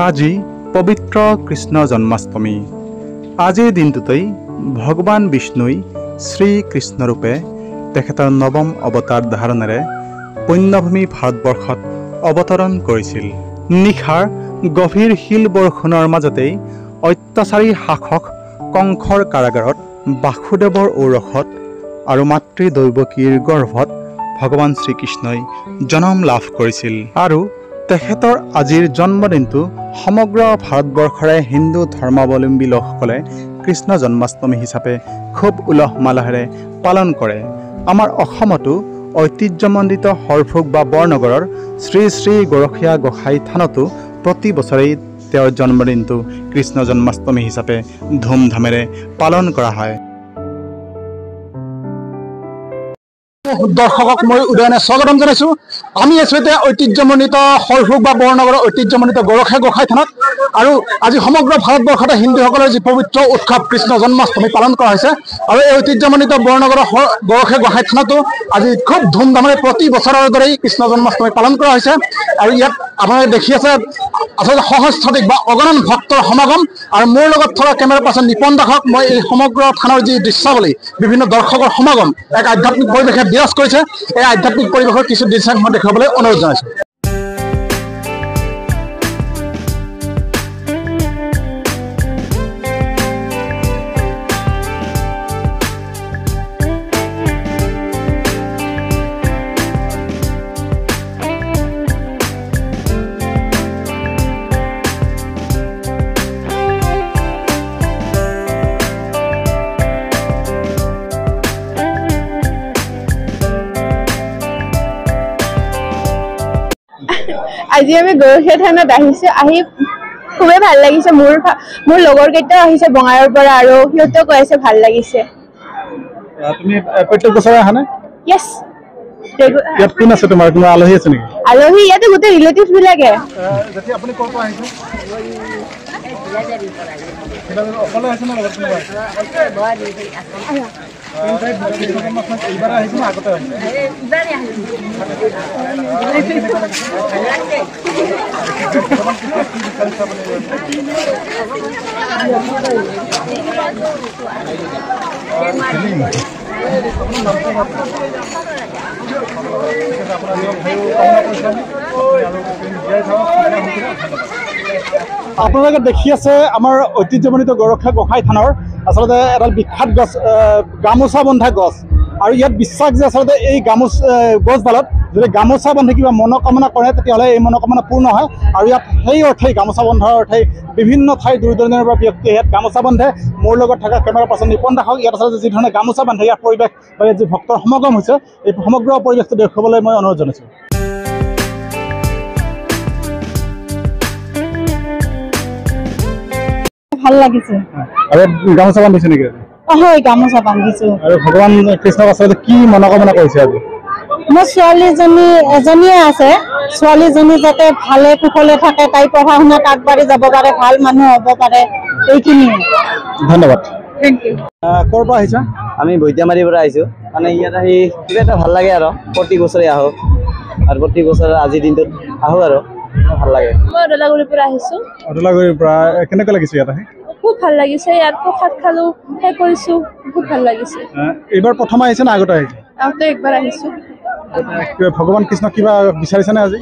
আজি পবিত্ৰ কৃষ্ণ জন্মাষ্টমী। আজিৰ দিনটোতেই ভগৱান বিষ্ণুই শ্ৰীকৃষ্ণৰূপে তেখেতৰ নৱম অৱতাৰ ধাৰণেৰে পুণ্যভূমি ভাৰতবৰ্ষত অৱতৰণ কৰিছিল। নিশাৰ গভীৰ শিল বৰষুণৰ মাজতেই অত্যাচাৰী শাসক কংসৰ কাৰাগাৰত বাসুদেৱৰ ঔৰসত আৰু মাতৃ দৈৱকীৰ গৰ্ভত ভগৱান শ্ৰীকৃষ্ণই জন্ম লাভ কৰিছিল। আৰু তেখেতৰ আজিৰ জন্মদিনটো সমগ্ৰ ভাৰতবৰ্ষৰে হিন্দু ধৰ্মাৱলম্বী লোকসকলে কৃষ্ণ জন্মাষ্টমী হিচাপে খুব উলহ মালহেৰে পালন কৰে। আমাৰ অসমতো ঐতিহ্যমণ্ডিত হৰফুক বা বৰনগৰৰ শ্ৰী শ্ৰী গৰখীয়া গোসাঁই থানতো প্ৰতি বছৰেই তেওঁৰ জন্মদিনটো কৃষ্ণ জন্মাষ্টমী হিচাপে ধুমধামেৰে পালন কৰা হয়। দৰ্শকক মই উদয়নে স্বাগতম জনাইছোঁ। আমি আছোঁ এতিয়া ঐতিহ্যমণ্ডিত হৰফুক বা বৰনগৰৰ ঐতিহ্যমণ্ডিত গৰখীয়া গোসাঁই থানত। আৰু আজি সমগ্ৰ ভাৰতবৰ্ষতে হিন্দুসকলৰ যি পবিত্ৰ উৎসৱ কৃষ্ণ জন্মাষ্টমী পালন কৰা হৈছে। আৰু এই ঐতিহ্যমণ্ডিত বৰনগৰৰ গৰখীয়া গোসাঁই থানতো আজি খুব ধুমধামেৰে প্ৰতি বছৰৰ দৰেই কৃষ্ণ জন্মাষ্টমী পালন কৰা হৈছে। আৰু ইয়াত আপোনালোকে দেখি আছে আচলতে সহস্ৰাধিক বা অগণন ভক্তৰ সমাগম। আৰু মোৰ লগত থকা কেমেৰা পাৰ্চন নিপন দাসক মই এই সমগ্ৰ থানৰ যি দৃশ্যাৱলী, বিভিন্ন দৰ্শকৰ সমাগম, এক আধ্যাত্মিক পৰিৱেশে বিৰাজ কৰিছে। এই আধ্যাত্মিক পৰিৱেশৰ কিছু দৃশ্যাংশ দেখুৱাবলৈ অনুৰোধ জনাইছোঁ। আজি আমি গৰখীয়া থানত আহিছো, আহি খুবেই ভাল লাগিছে। মোৰ লগৰ কেইটাও আহিছে বঙাইৰ পৰা আৰু সিহঁতেও কৈ আছে ভাল লাগিছে। তুমি প্ৰত্যেক বছৰে আহা নে? ইয়েছ। ইয়াত কোন আছে তোমাৰ? কোনো আলহী আছে নেকি? আলহী ইয়াতে গোটেই ৰিলেটিভছ বিলাকে। যদি আপুনি ক'ৰ পৰা আহিছে? অকলে আহিছে নে লগত কোনোবা আহিছে? এইবাৰ আহিছে নে আগতে আহিছে? আপোনালোকে দেখি আছে আমাৰ ঐতিহ্যমণ্ডিত গৰখীয়া গোসাঁই থানৰ আচলতে এডাল বিখ্যাত গছ, গামোচা বন্ধা গছ। আৰু ইয়াত বিশ্বাস যে আচলতে এই গছডালত যদি গামোচা বান্ধি কিবা মনোকামনা কৰে তেতিয়াহ'লে এই মনোকামনা পূৰ্ণ হয়। আৰু ইয়াত সেই অৰ্থেই গামোচা বন্ধাৰ অৰ্থেই বিভিন্ন ঠাইৰ দূৰ দূৰণিৰ পৰা ব্যক্তিয়ে ইয়াত গামোচা বান্ধে। মোৰ লগত থকা কেমেৰা পাৰ্চন নিপন দাসক ইয়াত আচলতে যি ধৰণে গামোচা বান্ধে ইয়াৰ পৰিৱেশ বা ইয়াত যি ভক্তৰ সমাগম হৈছে এই সমগ্ৰ পৰিৱেশটো দেখুৱাবলৈ মই অনুৰোধ জনাইছোঁ। ভাল লাগিছে। আৰু গামোচা বান্ধিছে নেকি? হয়, গামোচা বান্ধিছো। আৰু ভগৱান কৃষ্ণক আচলতে কি মনোকামনা কৰিছে আজি? মোৰ ছোৱালীজনী এজনীয়ে আছে, ছোৱালীজনী যাতে ভালে কুশলে থাকে, তাই পঢ়া শুনাত আগবাঢ়ি যাব পাৰে, ভাল মানুহ হ'ব পাৰে, এইখিনিয়ে। ধন্যবাদ। Thank you. ক'ৰ পৰা আহিছা? আমি বৈদ্যামাৰীৰ পৰা আহিছোঁ। মানে ইয়াত আহি কিবা এটা ভাল লাগে আৰু প্ৰতি বছৰে আহোঁ আৰু প্ৰতি বছৰে আজিৰ দিনটোত আহোঁ আৰু ভাল লাগে। মই অদলাগুৰিৰ পৰা আহিছোঁ। অদলাগুৰিৰ পৰা কেনেকুৱা লাগিছে ইয়াত আহি? খুব ভাল লাগিছে। ইয়াত প্ৰসাদ খালোঁ, সেই কৰিছোঁ, বহুত ভাল লাগিছে। এইবাৰ প্ৰথম আহিছে না আগতে আহিছে? আগতে একবাৰ আহিছোঁ। ভগৱান কৃষ্ণ কিবা বিচাৰিছেনে আজি?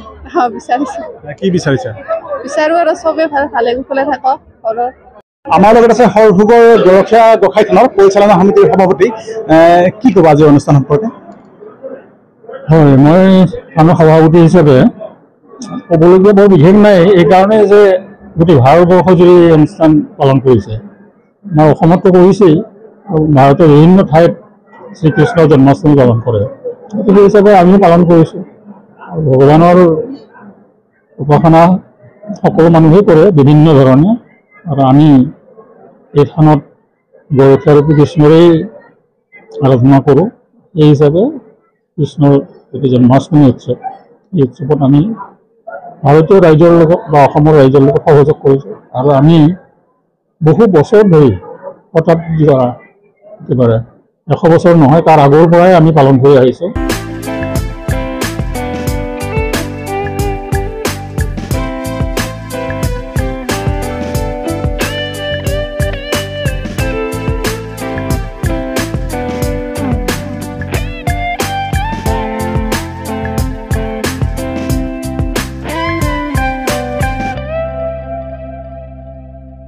বিচাৰিছোঁ। কি বিচাৰিছে? বিচাৰোঁ আৰু চবেই ভালে কুশলে থাকক ঘৰত। আমাৰ লগত আছে হৰফুকৰ গৰখীয়া গোসাঁই থানৰ পৰিচালনা সমিতিৰ সভাপতি। কি ক'ব আজিৰ অনুষ্ঠান সম্পৰ্কে? হয়, মই থানৰ সভাপতি হিচাপে ক'বলগীয়া বৰ বিশেষ নাই। এইকাৰণে যে গোটেই ভাৰতবৰ্ষ জুৰি এই অনুষ্ঠান পালন কৰিছে। আমাৰ অসমতো কৰিছেই, ভাৰতৰ বিভিন্ন ঠাইত শ্ৰীকৃষ্ণৰ জন্মাষ্টমী পালন কৰে। সেই হিচাপে আমিও পালন কৰিছোঁ। আৰু ভগৱানৰ উপাসনা সকলো মানুহেই কৰে বিভিন্ন ধৰণে। আৰু আমি এই থানত গৰখীয়া ৰূপী কৃষ্ণৰেই আৰাধনা কৰোঁ। এই হিচাপে কৃষ্ণৰ যিটো জন্মাষ্টমী উৎসৱ, এই উৎসৱত আমি ভাৰতীয় ৰাইজৰ লগত বা অসমৰ ৰাইজৰ লগত সহযোগ কৰিছোঁ। আৰু আমি বহু বছৰ ধৰি অৰ্থাৎ একেবাৰে 100 বছৰ নহয়, তাৰ আগৰ পৰাই আমি পালন কৰি আহিছোঁ।